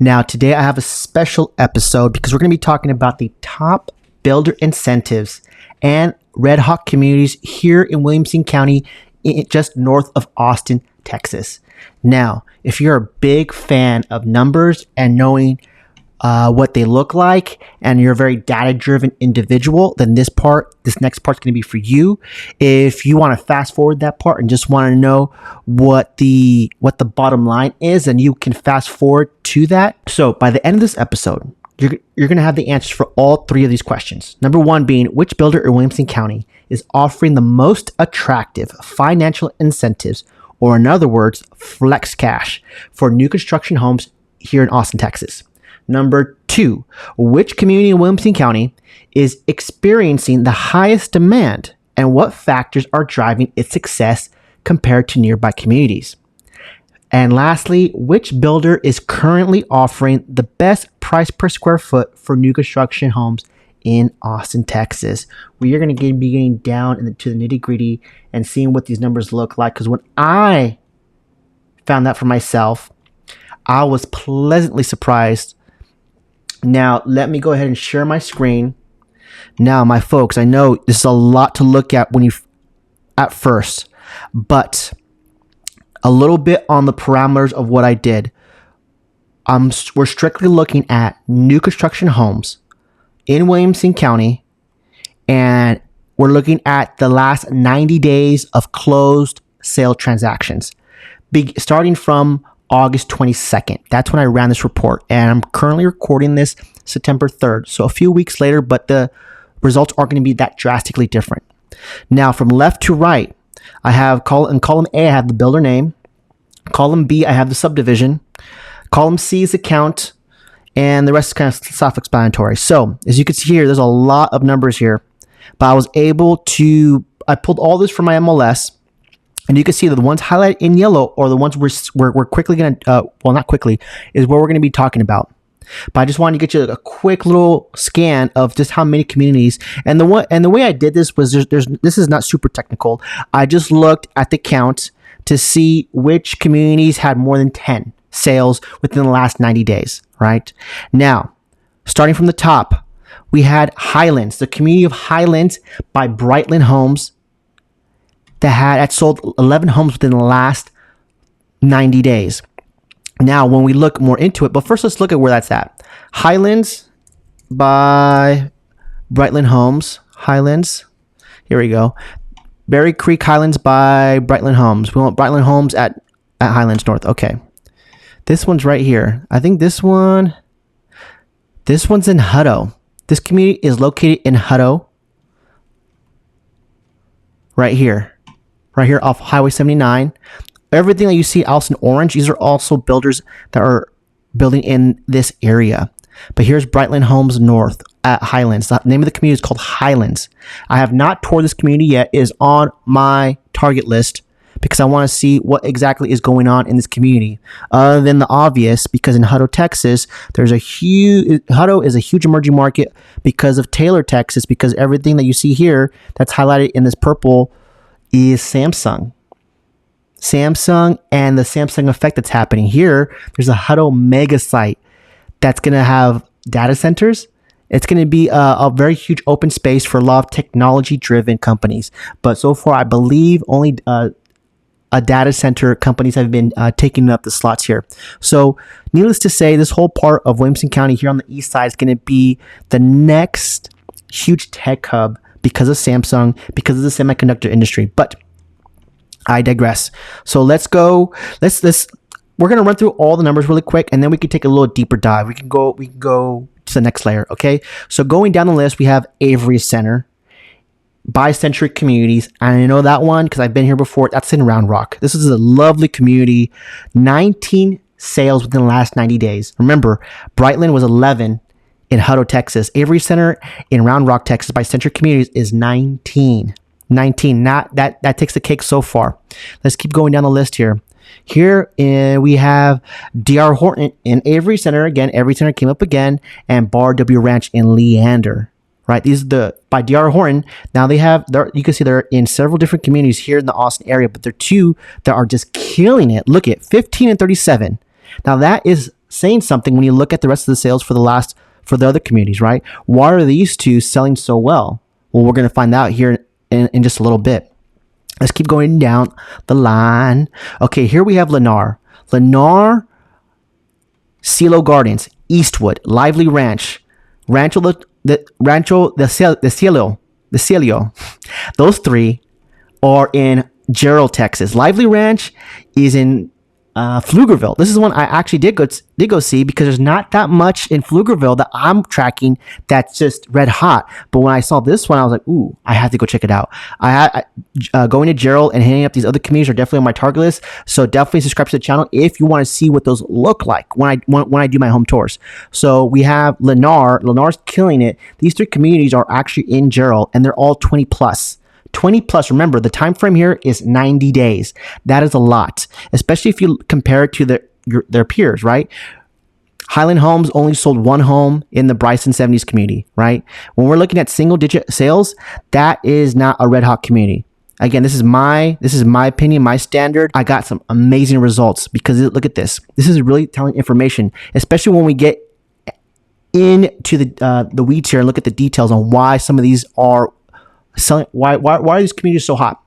Now, today I have a special episode because we're going to be talking about the top builder incentives and red hot communities here in Williamson County, just north of Austin, Texas. Now, if you're a big fan of numbers and knowing what they look like, and you're a very data-driven individual, then this next part's going to be for you. If you want to fast forward that part and just want to know what the bottom line is, then you can fast forward to that. So by the end of this episode, you're going to have the answers for all three of these questions. Number one being, which builder in Williamson County is offering the most attractive financial incentives, or in other words, flex cash, for new construction homes here in Austin, Texas? Number two, which community in Williamson County is experiencing the highest demand, and what factors are driving its success compared to nearby communities? And lastly, which builder is currently offering the best price per square foot for new construction homes in Austin, Texas? We are going to be getting down into the nitty gritty and seeing what these numbers look like, because when I found that for myself, I was pleasantly surprised. Now, let me go ahead and share my screen. Now, my folks, I know this is a lot to look at at first, but a little bit on the parameters of what I did. We're strictly looking at new construction homes in Williamson County, and we're looking at the last 90 days of closed sale transactions, starting from August 22nd. That's when I ran this report, and I'm currently recording this September 3rd. So a few weeks later, but the results aren't going to be that drastically different. Now, from left to right, I have in column A, I have the builder name. Column B, I have the subdivision. Column C is the count, and the rest is kind of self-explanatory. So as you can see here, there's a lot of numbers here, but I pulled all this from my MLS. And you can see that the ones highlighted in yellow are the ones we're quickly going to, not quickly, is what we're going to be talking about. But I just wanted to get you a quick little scan of just how many communities. And the way I did this was this is not super technical. I just looked at the count to see which communities had more than 10 sales within the last 90 days, right? Now, starting from the top, we had Highlands, the community of Highlands by Brightland Homes, that had sold 11 homes within the last 90 days. Now, when we look more into it, but first let's look at where that's at. Highlands by Brightland Homes. Highlands. Here we go. Berry Creek Highlands by Brightland Homes. We want Brightland Homes at Highlands North. Okay. This one's right here. I think this one's in Hutto. This community is located in Hutto. Right here off Highway 79. Everything that you see else in orange, these are also builders that are building in this area. But here's Brightland Homes North at Highlands. The name of the community is called Highlands. I have not toured this community yet. It is on my target list because I want to see what exactly is going on in this community. Other than the obvious, because in Hutto, Texas, Hutto is a huge emerging market because of Taylor, Texas, because everything that you see here that's highlighted in this purple is Samsung and the Samsung effect that's happening here. There's a Hutto mega site that's going to have data centers. It's going to be a very huge open space for a lot of technology-driven companies. But so far, I believe only a data center companies have been taking up the slots here. So needless to say, this whole part of Williamson County here on the east side is going to be the next huge tech hub because of Samsung, because of the semiconductor industry. But I digress. So let's go. We're going to run through all the numbers really quick, and then we can take a little deeper dive. We can go to the next layer. Okay. So going down the list, we have Avery Center, Bi-Centric Communities. And I know that one because I've been here before. That's in Round Rock. This is a lovely community. 19 sales within the last 90 days. Remember, Brightland was 11 in Hutto, Texas. Avery Center in Round Rock, Texas, Bi-Centric Communities is 19. That takes the cake so far. Let's keep going down the list here. Here we have D.R. Horton in Avery Center. Again, Avery Center came up again. And Bar W Ranch in Leander. Right? These are by D.R. Horton. Now you can see they're in several different communities here in the Austin area, but they're two that are just killing it. Look at 15 and 37. Now that is saying something when you look at the rest of the sales for the other communities, right? Why are these two selling so well? Well, we're going to find out here in just a little bit. Let's keep going down the line. Okay, here we have Lennar. Lennar, Cielo Gardens, Eastwood, Lively Ranch, the Cielo. Those three are in Gerald, Texas. Lively Ranch is in Pflugerville. This is one I actually did go see because there's not that much in Pflugerville that I'm tracking that's just red hot. But when I saw this one, I was like, ooh, I have to go check it out. Going to Gerald and hitting up these other communities are definitely on my target list. So definitely subscribe to the channel if you want to see what those look like when I do my home tours. So we have Lennar. Lennar's killing it. These three communities are actually in Gerald, and they're all 20 plus. 20 plus. Remember, the time frame here is 90 days. That is a lot, especially if you compare it to their peers, right? Highland Homes only sold one home in the Bryson 70s community, right? When we're looking at single digit sales, that is not a red hot community. Again, this is my opinion, my standard. I got some amazing results because look at this. This is really telling information, especially when we get into the weeds here and look at the details on why some of these are selling. Why are these communities so hot?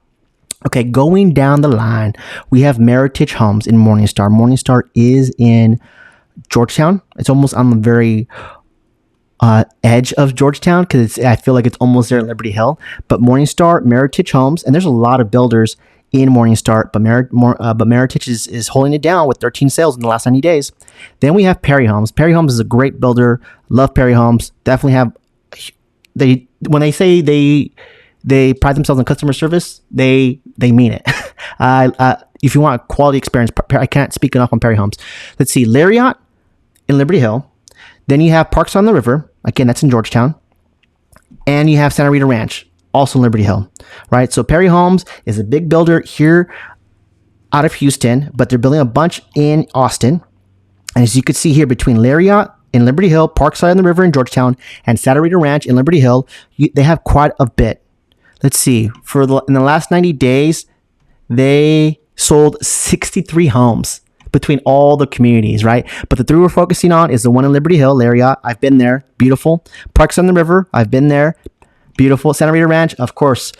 Okay, going down the line, we have Meritage Homes in Morningstar. Morningstar is in Georgetown. It's almost on the very edge of Georgetown because I feel like it's almost there in Liberty Hill. But Morningstar, Meritage Homes, and there's a lot of builders in Morningstar, but Meritage is holding it down with 13 sales in the last 90 days. Then we have Perry Homes. Perry Homes is a great builder. Love Perry Homes. Definitely have when they say they pride themselves on customer service, they mean it. If you want a quality experience, I can't speak enough on Perry Homes. Let's see, Lariat in Liberty Hill. Then you have Parks on the River. Again, that's in Georgetown. And you have Santa Rita Ranch, also in Liberty Hill, right? So Perry Homes is a big builder here out of Houston, but they're building a bunch in Austin. And as you can see here, between Lariat in Liberty Hill, Parkside on the River in Georgetown, and Santa Rita Ranch in Liberty Hill, they have quite a bit. Let's see. In the last 90 days, they sold 63 homes between all the communities, right? But the three we're focusing on is the one in Liberty Hill, Lariat. I've been there. Beautiful. Parks on the River. I've been there. Beautiful. Santa Rita Ranch, of course.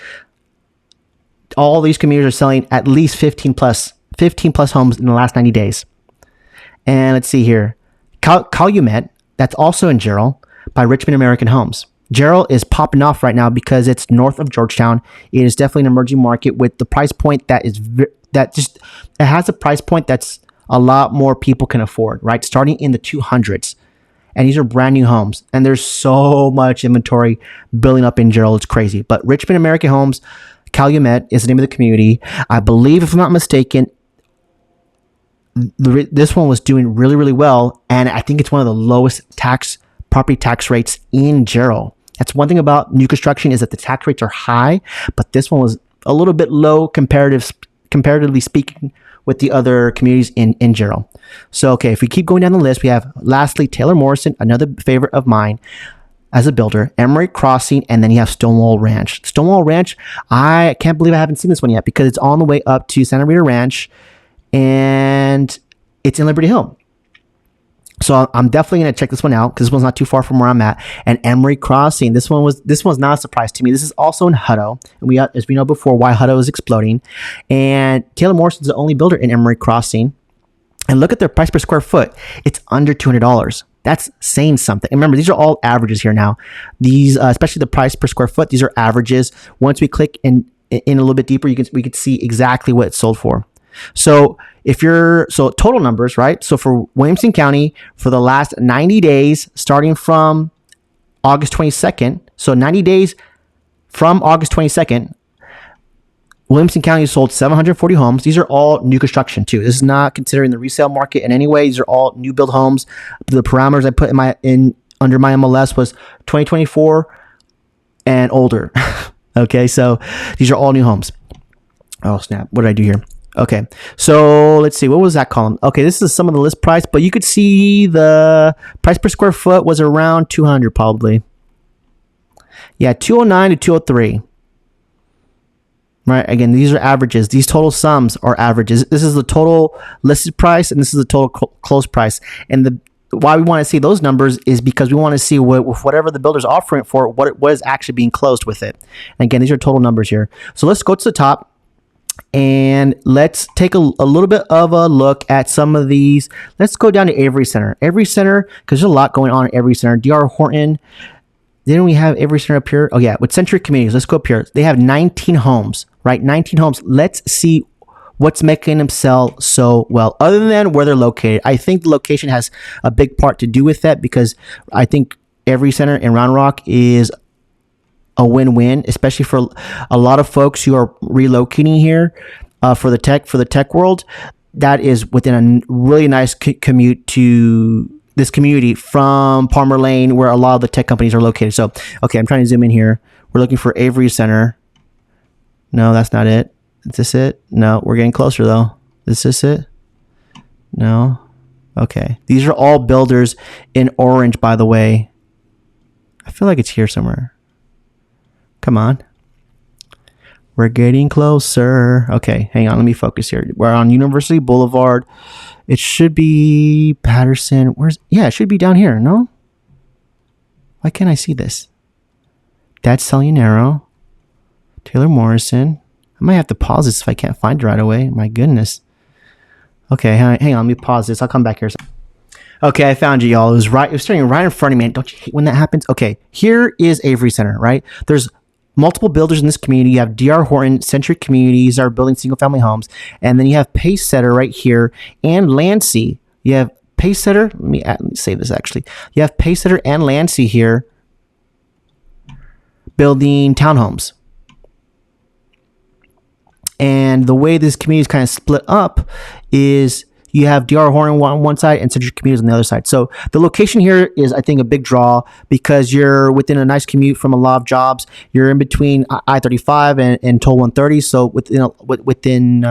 All these communities are selling at least 15 plus homes in the last 90 days. And let's see here. Calumet, that's also in Gerald, by Richmond American Homes. Gerald is popping off right now because it's north of Georgetown. It is definitely an emerging market with the price point it has a price point that's a lot more people can afford, right? Starting in the 200s. And these are brand new homes. And there's so much inventory building up in Gerald. It's crazy. But Richmond American Homes, Calumet is the name of the community. I believe, if I'm not mistaken, this one was doing really, really well. And I think it's one of the lowest property tax rates in Gerald. That's one thing about new construction is that the tax rates are high, but this one was a little bit low comparatively speaking with the other communities in Gerald. So, okay, if we keep going down the list, we have lastly Taylor Morrison, another favorite of mine as a builder, Emery Crossing, and then you have Stonewall Ranch. Stonewall Ranch, I can't believe I haven't seen this one yet because it's on the way up to Santa Rita Ranch and it's in Liberty Hill. So I'm definitely going to check this one out because this one's not too far from where I'm at. And Emery Crossing, this one's not a surprise to me. This is also in Hutto. And as we know before, why Hutto is exploding. And Taylor Morrison's the only builder in Emery Crossing. And look at their price per square foot. It's under $200. That's saying something. And remember, these are all averages here now. These, especially the price per square foot, these are averages. Once we click in a little bit deeper, we can see exactly what it's sold for. So total numbers, right? So for Williamson County, for the last 90 days, starting from August 22nd, so 90 days from August 22nd, Williamson County sold 740 homes. These are all new construction too. This is not considering the resale market in any way. These are all new build homes. The parameters I put under my MLS was 2024 and older. Okay, so these are all new homes. Oh snap! What did I do here? Okay, so let's see. What was that column? Okay, this is some of the list price, but you could see the price per square foot was around 200 probably. Yeah, 209 to 203. right? Again, these are averages. These total sums are averages. This is the total listed price, and this is the total closed price. And why we want to see those numbers is because we want to see whatever the builder's offering it for, what is actually being closed with it. And again, these are total numbers here. So let's go to the top. And let's take a little bit of a look at some of these. Let's go down to Avery Center. Avery Center, because there's a lot going on at Avery Center. D.R. Horton. Didn't we have Avery Center up here? Oh, yeah. With Century Communities. Let's go up here. They have 19 homes, right? 19 homes. Let's see what's making them sell so well, other than where they're located. I think the location has a big part to do with that, because I think Avery Center in Round Rock is a win-win, especially for a lot of folks who are relocating here for the tech world. That is within a really nice commute to this community from Palmer Lane, where a lot of the tech companies are located. So, okay, I'm trying to zoom in here. We're looking for Avery Center. No, that's not it. Is this it? No, we're getting closer though. Is this it? No. Okay. These are all builders in orange, by the way. I feel like it's here somewhere. Come on. We're getting closer. Okay, hang on. Let me focus here. We're on University Boulevard. It should be Patterson. Yeah, it should be down here, no? Why can't I see this? That's Salianero. Taylor Morrison. I might have to pause this if I can't find it right away. My goodness. Okay, hang on. Let me pause this. I'll come back here. Okay, I found you, y'all. It was starting right in front of me. Don't you hate when that happens? Okay, here is Avery Center, right? There's multiple builders in this community. You have D.R. Horton, Century Communities are building single-family homes. And then you have Pacesetter right here and Lancy. You have Pacesetter. Let me say this, actually. You have Pacesetter and Lancy here building townhomes. And the way this community is kind of split up is you have D.R. Horton on one side and Century Communities on the other side. So the location here is, I think, a big draw because you're within a nice commute from a lot of jobs. You're in between I-35 and Toll 130, so within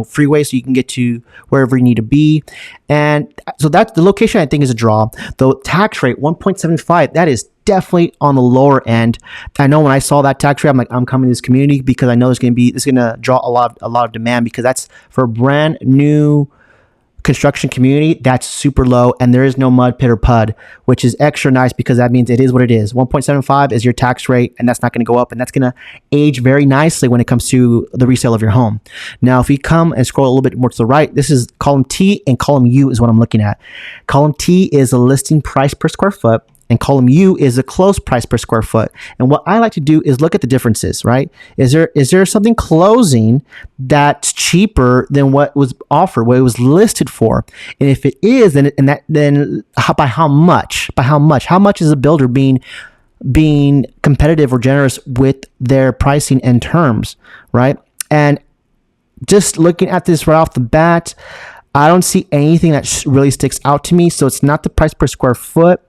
freeway, so you can get to wherever you need to be. And so that's the location, I think, is a draw. The tax rate, 1.75, that is definitely on the lower end. I know when I saw that tax rate, I'm like, I'm coming to this community because I know it's going to draw a lot of demand, because that's for a brand new construction community. That's super low, and there is no mud pit or pud, which is extra nice because that means it is what it is. 1.75 is your tax rate, and that's not going to go up, and that's going to age very nicely when it comes to the resale of your home. Now, if we come and scroll a little bit more to the right, this is column T, and column U is what I'm looking at. Column T is a listing price per square foot, and column U is a closed price per square foot. And what I like to do is look at the differences, right? Is there something closing that's cheaper than what was offered, what it was listed for? And if it is, then by how much? By how much? How much is a builder being competitive or generous with their pricing and terms, right? And just looking at this right off the bat, I don't see anything that really sticks out to me. So it's not the price per square foot.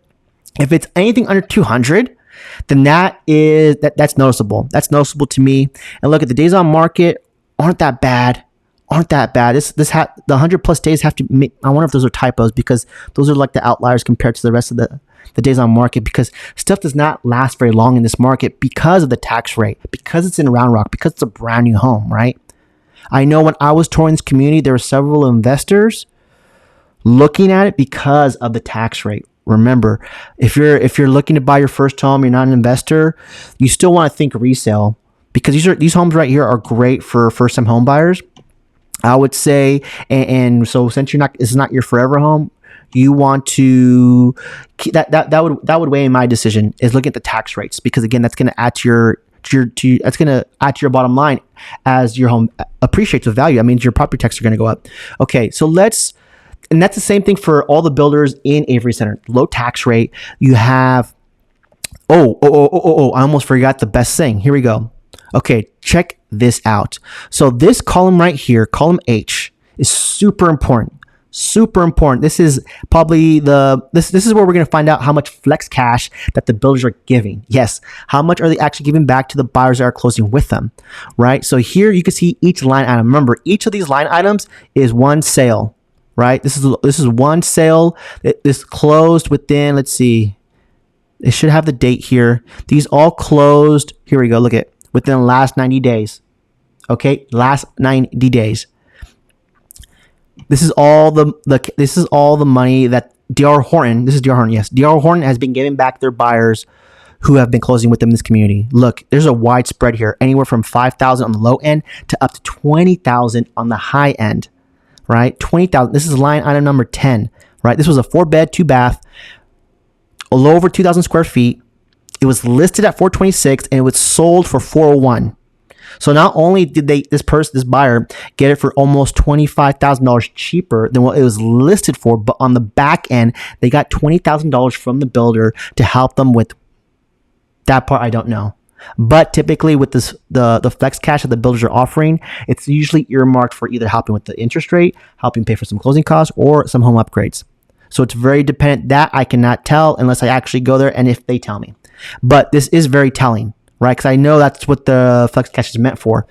If it's anything under 200, then that's noticeable. That's noticeable to me. And look, at the days on market aren't that bad. The 100 plus days have to make, I wonder if those are typos, because those are like the outliers compared to the rest of the days on market, because stuff does not last very long in this market because of the tax rate, because it's in Round Rock, because it's a brand new home, right? I know when I was touring this community, there were several investors looking at it because of the tax rate. Remember, if you're looking to buy your first home, you're not an investor, you still want to think resale, because these homes right here are great for first-time home buyers, I would say. And so since this is not your forever home, you want to keep that would weigh in my decision, is looking at the tax rates, because again, that's going to add to your bottom line as your home appreciates with value. That means your property taxes are going to go up. Okay, so and that's the same thing for all the builders in Avery Center. Low tax rate. You have, I almost forgot the best thing. Here we go. Okay, check this out. So this column right here, column H, is super important. Super important. This is probably this is where we're going to find out how much flex cash that the builders are giving. Yes, how much are they actually giving back to the buyers that are closing with them, right? So here you can see each line item. Remember, each of these line items is one sale. Right, this is one sale. This closed within, let's see, it should have the date here. These all closed. Here we go. Look at within the last 90 days. Okay, last 90 days. This is all the money that D.R. Horton. This is D.R. Horton. Yes, D.R. Horton has been giving back their buyers who have been closing with them in this community. Look, there's a wide spread here, anywhere from 5,000 on the low end to up to 20,000 on the high end. Right, 20,000. This is line item number 10. Right, this was a 4-bed, 2-bath, a little over 2,000 square feet. It was listed at 426 and it was sold for 401. So not only did this buyer get it for almost $25,000 cheaper than what it was listed for, but on the back end, they got $20,000 from the builder to help them with that part. I don't know. But typically with this, the flex cash that the builders are offering, it's usually earmarked for either helping with the interest rate, helping pay for some closing costs, or some home upgrades. So it's very dependent. That I cannot tell unless I actually go there and if they tell me. But this is very telling, right? Because I know that's what the flex cash is meant for,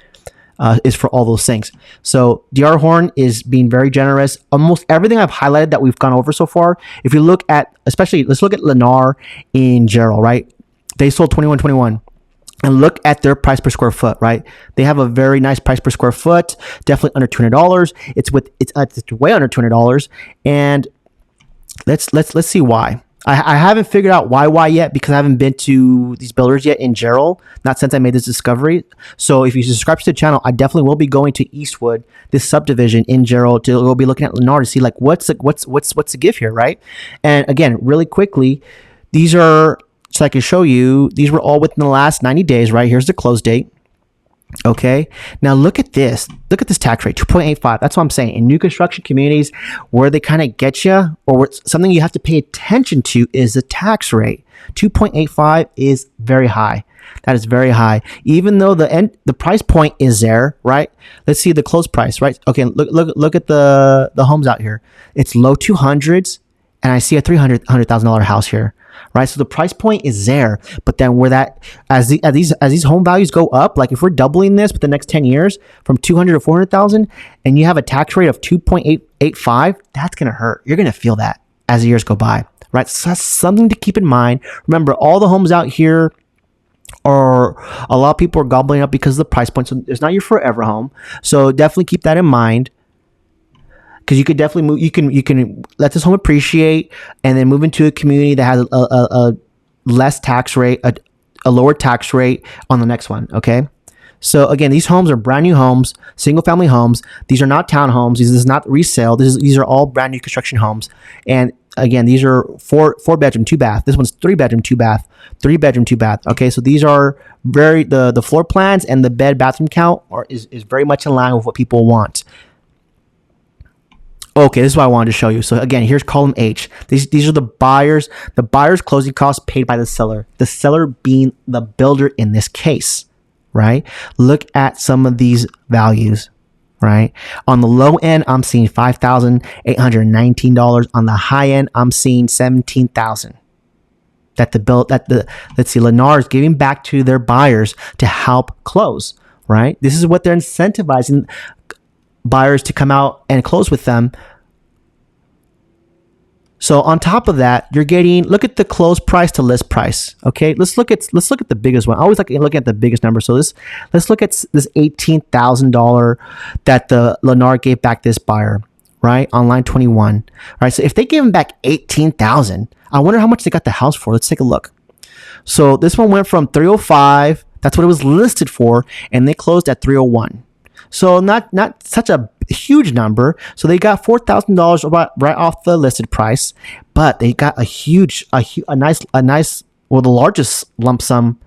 is for all those things. So D.R. Horton is being very generous. Almost everything I've highlighted that we've gone over so far, if you look at, especially, let's look at Lennar in Gerald, right? They sold 2121. And look at their price per square foot, right? They have a very nice price per square foot, definitely under $200. It's way under $200. And let's see why. I haven't figured out why yet, because I haven't been to these builders yet in Gerald, not since I made this discovery. So if you subscribe to the channel, I definitely will be going to Eastwood, this subdivision in Gerald, to go be looking at Lennar to see like what's the give here, right? And again, really quickly, these are, so I can show you, these were all within the last 90 days, right? Here's the close date. Okay. Now look at this. Look at this tax rate, 2.85. That's what I'm saying. In new construction communities where they kind of get you, or something you have to pay attention to, is the tax rate. 2.85 is very high. That is very high. Even though the price point is there, right? Let's see the close price, right? Okay, look at the homes out here. It's low 200s, and I see a $300,000 house here. Right, so the price point is there, but then where that as these home values go up, like if we're doubling this for the next 10 years from 200 to 400,000, and you have a tax rate of 2.885, that's gonna hurt. You're gonna feel that as the years go by, right? So that's something to keep in mind. Remember, all the homes out here are, a lot of people are gobbling up because of the price point. So it's not your forever home. So definitely keep that in mind. Because you could definitely move, you can let this home appreciate and then move into a community that has a less tax rate, a lower tax rate on the next one. Okay. So again, these homes are brand new homes, single family homes. These are not townhomes. This is not resale. These are all brand new construction homes. And again, these are four bedroom, 2-bath. This one's 3-bedroom, 2-bath, 3-bedroom, 2-bath. Okay. So these are the floor plans and the bed bathroom count is very much in line with what people want. Okay, this is what I wanted to show you. So again, here's column H. These are the buyer's closing costs paid by the seller being the builder in this case, right? Look at some of these values, right? On the low end, I'm seeing $5,819. On the high end, I'm seeing $17,000. Let's see, Lennar is giving back to their buyers to help close, right? This is what they're incentivizing buyers to come out and close with them. So on top of that, you're getting, look at the close price to list price. Okay, let's look at the biggest one. I always like looking at the biggest number. So let's look at this $18,000 that the Lennar gave back this buyer, right, on line 21. All right, so if they gave him back $18,000, I wonder how much they got the house for. Let's take a look. So this one went from 305. That's what it was listed for, and they closed at 301. So not such a huge number. So they got $4,000 right off the listed price, but they got a nice, well, the largest lump sum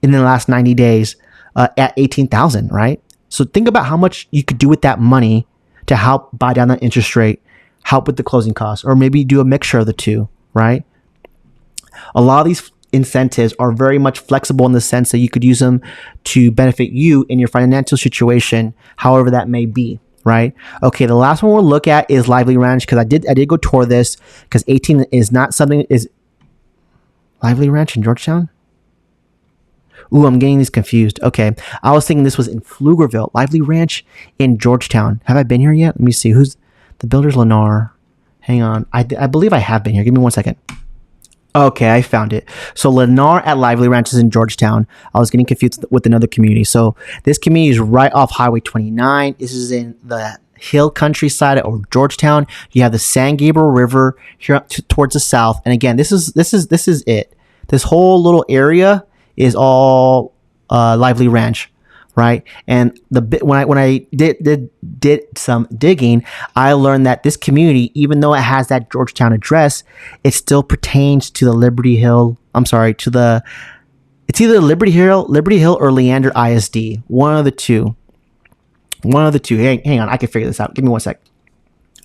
in the last 90 days at $18,000, right? So think about how much you could do with that money to help buy down that interest rate, help with the closing costs, or maybe do a mixture of the two, right? A lot of these incentives are very much flexible in the sense that you could use them to benefit you in your financial situation, however that may be, right? Okay, the last one we'll look at is Lively Ranch, because I did go tour this, because 18 is not something, is Lively Ranch in Georgetown? Ooh, I'm getting these confused. Okay, I was thinking this was in Pflugerville. Lively Ranch in Georgetown. Have I been here yet? Let me see. Who's the builder's Lennar? Hang on. I believe I have been here. Give me 1 second. Okay, I found it. So Lennar at Lively Ranch is in Georgetown. I was getting confused with another community. So this community is right off Highway 29. This is in the hill countryside of Georgetown. You have the San Gabriel River here towards the south. And again, this is it. This whole little area is all Lively Ranch, right? And when I did some digging, I learned that this community, even though it has that Georgetown address, it still pertains to the Liberty Hill. I'm sorry, it's either Liberty Hill or Leander ISD. One of the two. Hang on, I can figure this out. Give me one sec.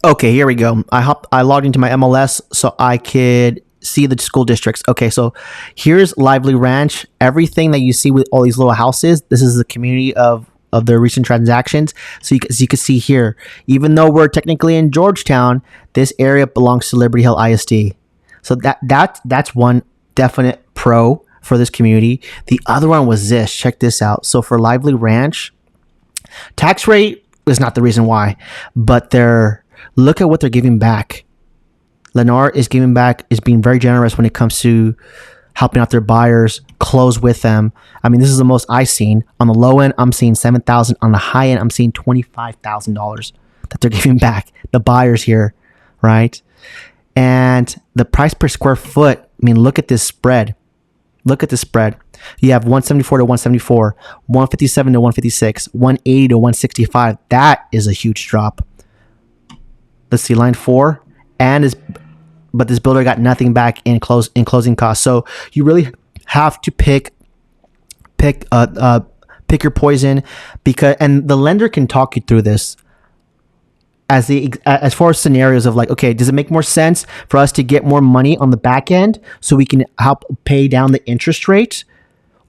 Okay, here we go. I logged into my MLS so I could see the school districts. Okay, so here's Lively Ranch. Everything that you see with all these little houses, this is the community of their recent transactions. So you can see here, even though we're technically in Georgetown, this area belongs to Liberty Hill ISD. So that's one definite pro for this community. The other one was this. Check this out. So for Lively Ranch, tax rate is not the reason why, but look at what they're giving back. Lennar is giving back, is being very generous when it comes to helping out their buyers, close with them. I mean, this is the most I've seen. On the low end, I'm seeing $7,000. On the high end, I'm seeing $25,000 that they're giving back. The buyers here, right? And the price per square foot, I mean, look at this spread. Look at the spread. You have 174 to 174, 157 to 156, 180 to 165. That is a huge drop. Let's see, line 4. But this builder got nothing back in closing costs. So you really have to pick your poison, and the lender can talk you through this as far as scenarios of like, okay, does it make more sense for us to get more money on the back end so we can help pay down the interest rate,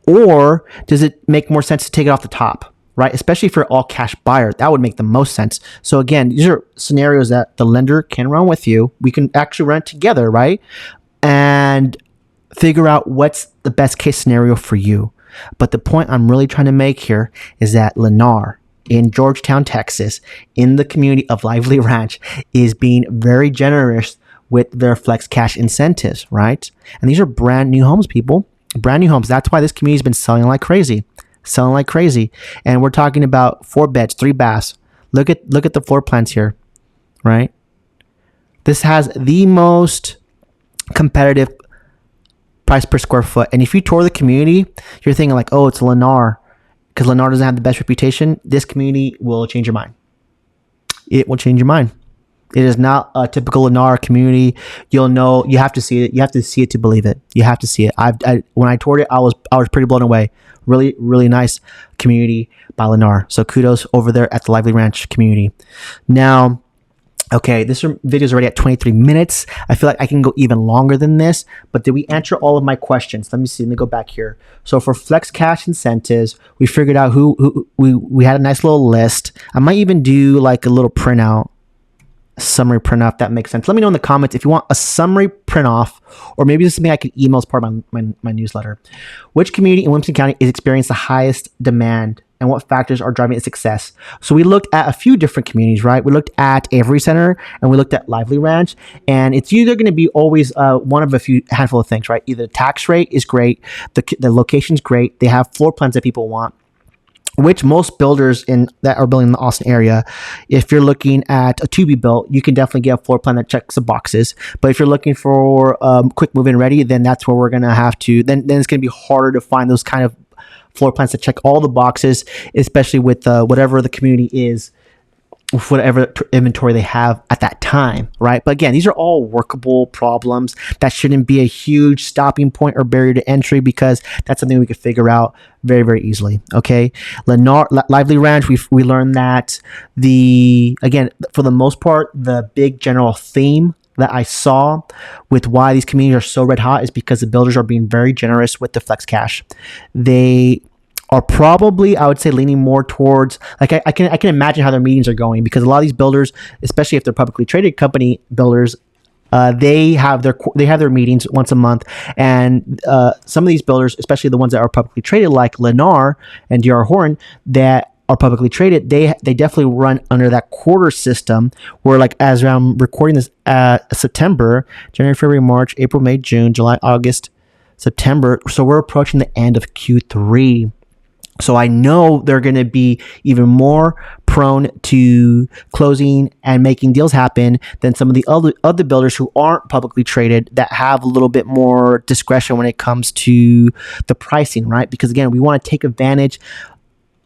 or does it make more sense to take it off the top? Right, especially for all cash buyer, that would make the most sense. So again, these are scenarios that the lender can run with you. We can actually run it together, right, and figure out what's the best case scenario for you. But the point I'm really trying to make here is that Lennar in Georgetown, Texas, in the community of Lively Ranch, is being very generous with their flex cash incentives, right? And these are brand new homes, people. Brand new homes. That's why this community has been selling like crazy. And we're talking about 4 beds, 3 baths. Look at the floor plans here, right? This has the most competitive price per square foot. And if you tour the community, you're thinking like, oh, it's Lennar, because Lennar doesn't have the best reputation. This community will change your mind. It will change your mind. It is not a typical Lennar community. You'll know. You have to see it. You have to see it to believe it. You have to see it. When I toured it, I was pretty blown away. Really, really nice community by Lennar. So kudos over there at the Lively Ranch community. Now, okay, this video is already at 23 minutes. I feel like I can go even longer than this, but did we answer all of my questions? Let me see. Let me go back here. So for flex cash incentives, we figured out who we had a nice little list. I might even do like a little printout. Summary print off, that makes sense. Let me know in the comments if you want a summary print off, or maybe this is something I could email as part of my newsletter. Which community in Williamson County is experiencing the highest demand, and what factors are driving its success? So we looked at a few different communities, right? We looked at Avery Center and we looked at Lively Ranch, and it's either going to be always one of a handful of things, right? Either the tax rate is great, the location's great, they have floor plans that people want, which most builders that are building in the Austin area, if you're looking at a to-be built, you can definitely get a floor plan that checks the boxes. But if you're looking for quick move-in ready, then that's where we're going to have to, then it's going to be harder to find those kind of floor plans that check all the boxes, especially with whatever the community is, with whatever inventory they have at that time, right? But again, these are all workable problems. That shouldn't be a huge stopping point or barrier to entry, because that's something we could figure out very, very easily. Okay, Lennar, Lively Ranch, we learned that again, for the most part, the big general theme that I saw with why these communities are so red hot is because the builders are being very generous with the flex cash. They are probably, I would say, leaning more towards, like, I can imagine how their meetings are going, because a lot of these builders, especially if they're publicly traded company builders, they have their meetings once a month, and some of these builders, especially the ones that are publicly traded, like Lennar and D.R. Horn, that are publicly traded, they definitely run under that quarter system where, like, as I'm recording this September, January, February, March, April, May, June, July, August, September. So we're approaching the end of Q3. So I know they're going to be even more prone to closing and making deals happen than some of the other builders who aren't publicly traded that have a little bit more discretion when it comes to the pricing, right? Because again, we want to take advantage.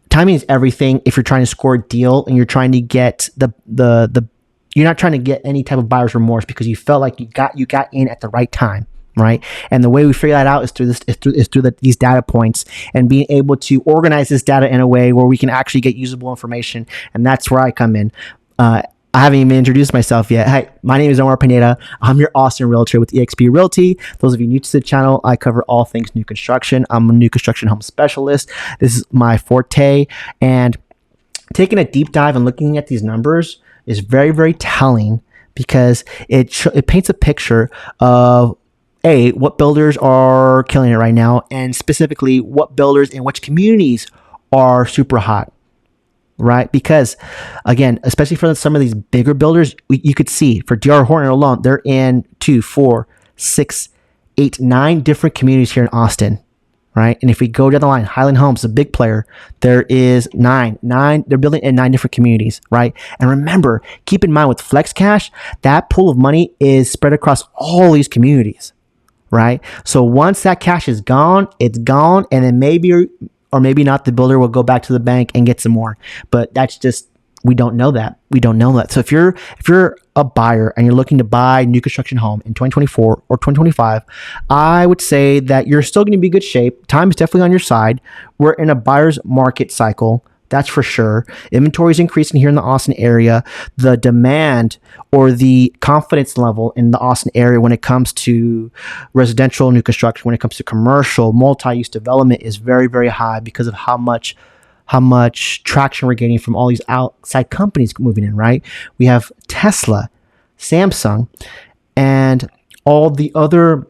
Timing is everything. If you're trying to score a deal and you're trying to get you're not trying to get any type of buyer's remorse because you felt like you got in at the right time. Right. And the way we figure that out is through these data points and being able to organize this data in a way where we can actually get usable information. And that's where I come in. I haven't even introduced myself yet. Hi, my name is Omar Pineda. I'm your Austin realtor with eXp Realty. Those of you new to the channel, I cover all things new construction. I'm a new construction home specialist. This is my forte. And taking a deep dive and looking at these numbers is very, very telling because it paints a picture of what builders are killing it right now, and specifically what builders in which communities are super hot, right? Because again, especially for some of these bigger builders, you could see for D.R. Horton alone, they're in 2, 4, 6, 8, 9 different communities here in Austin, right? And if we go down the line, Highland Homes, a big player, there is 9. They're building in 9 different communities, right? And remember, keep in mind with Flex Cash, that pool of money is spread across all these communities. Right. So once that cash is gone, it's gone. And then maybe or maybe not, the builder will go back to the bank and get some more. But that's just, we don't know that. We don't know that. So if you're a buyer and you're looking to buy a new construction home in 2024 or 2025, I would say that you're still going to be in good shape. Time is definitely on your side. We're in a buyer's market cycle. That's for sure. Inventory is increasing here in the Austin area. The demand or the confidence level in the Austin area when it comes to residential new construction, when it comes to commercial, multi-use development is very, very high because of how much traction we're getting from all these outside companies moving in, right? We have Tesla, Samsung, and all the other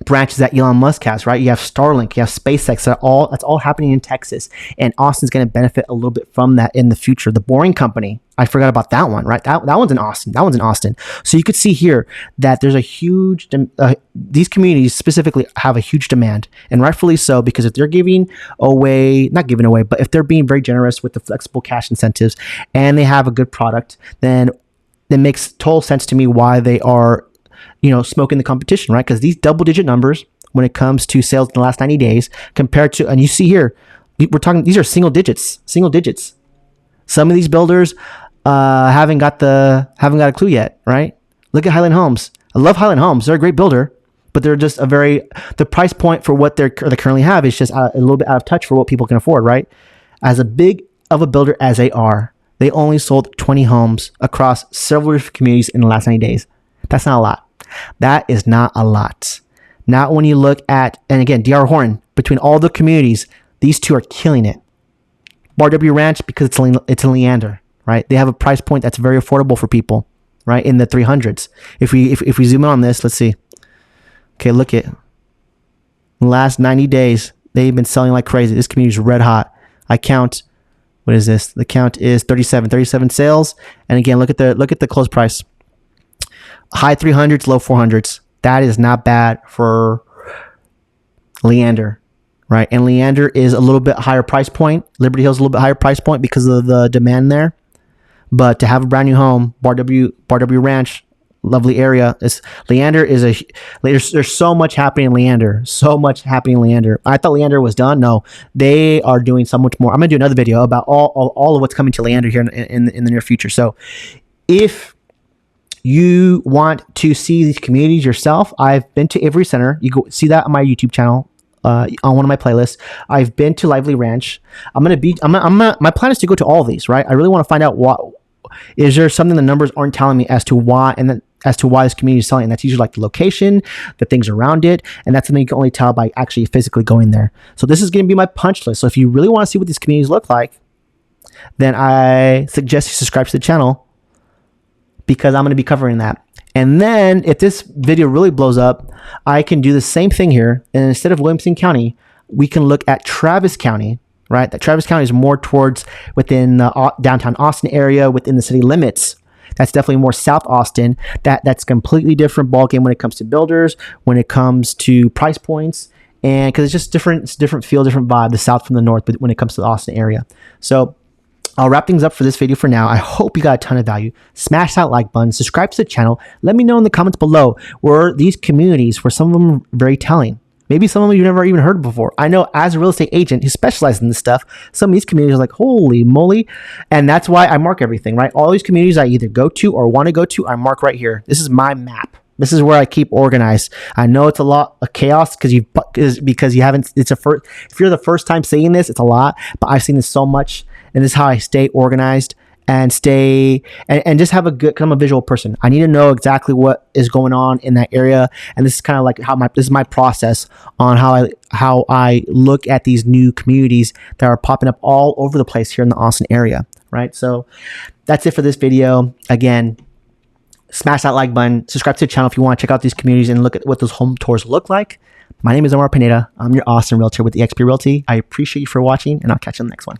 branches that Elon Musk has, right? You have Starlink, you have SpaceX, that's all happening in Texas. And Austin's going to benefit a little bit from that in the future. The Boring Company, I forgot about that one, right? That one's in Austin. So you could see here that there's a huge, these communities specifically have a huge demand, and rightfully so, because if they're not giving away, but if they're being very generous with the flexible cash incentives and they have a good product, then it makes total sense to me why they are smoking the competition, right? Because these double-digit numbers when it comes to sales in the last 90 days compared to, and you see here, we're talking, these are single digits. Some of these builders haven't got a clue yet, right? Look at Highland Homes. I love Highland Homes. They're a great builder, but they're just the price point for what they currently have is just a little bit out of touch for what people can afford, right? As a big of a builder as they are, they only sold 20 homes across several different communities in the last 90 days. That's not a lot. That is not a lot. Not when you look at, and again, D.R. Horton, between all the communities, these two are killing it. Bar W Ranch, because it's in Leander, right? They have a price point that's very affordable for people, right? In the 300s. If we zoom in on this, let's see. Okay, look at the last 90 days, they've been selling like crazy. This community is red hot. I count, what is this? The count is 37 sales. And again, look at the close price. High 300s, low 400s. That is not bad for Leander, right? And Leander is a little bit higher price point. Liberty Hill is a little bit higher price point because of the demand there. But to have a brand new home, Bar W Ranch, lovely area. Leander is there's so much happening in Leander. I thought Leander was done. No, they are doing so much more. I'm gonna do another video about all of what's coming to Leander here in the near future. So if you want to see these communities yourself, I've been to Avery Center. You go see that on my YouTube channel, on one of my playlists. I've been to Lively Ranch. My plan is to go to all of these, right? I really want to find out is there something the numbers aren't telling me as to why, and then as to why this community is selling. And that's usually like the location, the things around it, and that's something you can only tell by actually physically going there. So this is going to be my punch list. So if you really want to see what these communities look like, then I suggest you subscribe to the channel, because I'm going to be covering that. And then if this video really blows up, I can do the same thing here. And instead of Williamson County, we can look at Travis County, right? That Travis County is more towards within the downtown Austin area, within the city limits. That's definitely more South Austin. That's completely different ballgame when it comes to builders, when it comes to price points, and because it's different feel, different vibe, the South from the North, but when it comes to the Austin area. So I'll wrap things up for this video for now. I hope you got a ton of value. Smash that like button, subscribe to the channel. Let me know in the comments below where these communities, where some of them are very telling. Maybe some of them you've never even heard before. I know as a real estate agent who specializes in this stuff, some of these communities are like, holy moly. And that's why I mark everything, right? All these communities I either go to or want to go to, I mark right here. This is my map. This is where I keep organized. I know it's a lot of chaos because you haven't, if you're the first time seeing this, it's a lot, but I've seen this so much, and this is how I stay organized and just have a good, I'm a visual person. I need to know exactly what is going on in that area. And this is kind of like this is my process on how I look at these new communities that are popping up all over the place here in the Austin area, right? So that's it for this video. Again, smash that like button, subscribe to the channel if you want to check out these communities and look at what those home tours look like. My name is Omar Pineda. I'm your Austin realtor with eXp Realty. I appreciate you for watching, and I'll catch you on the next one.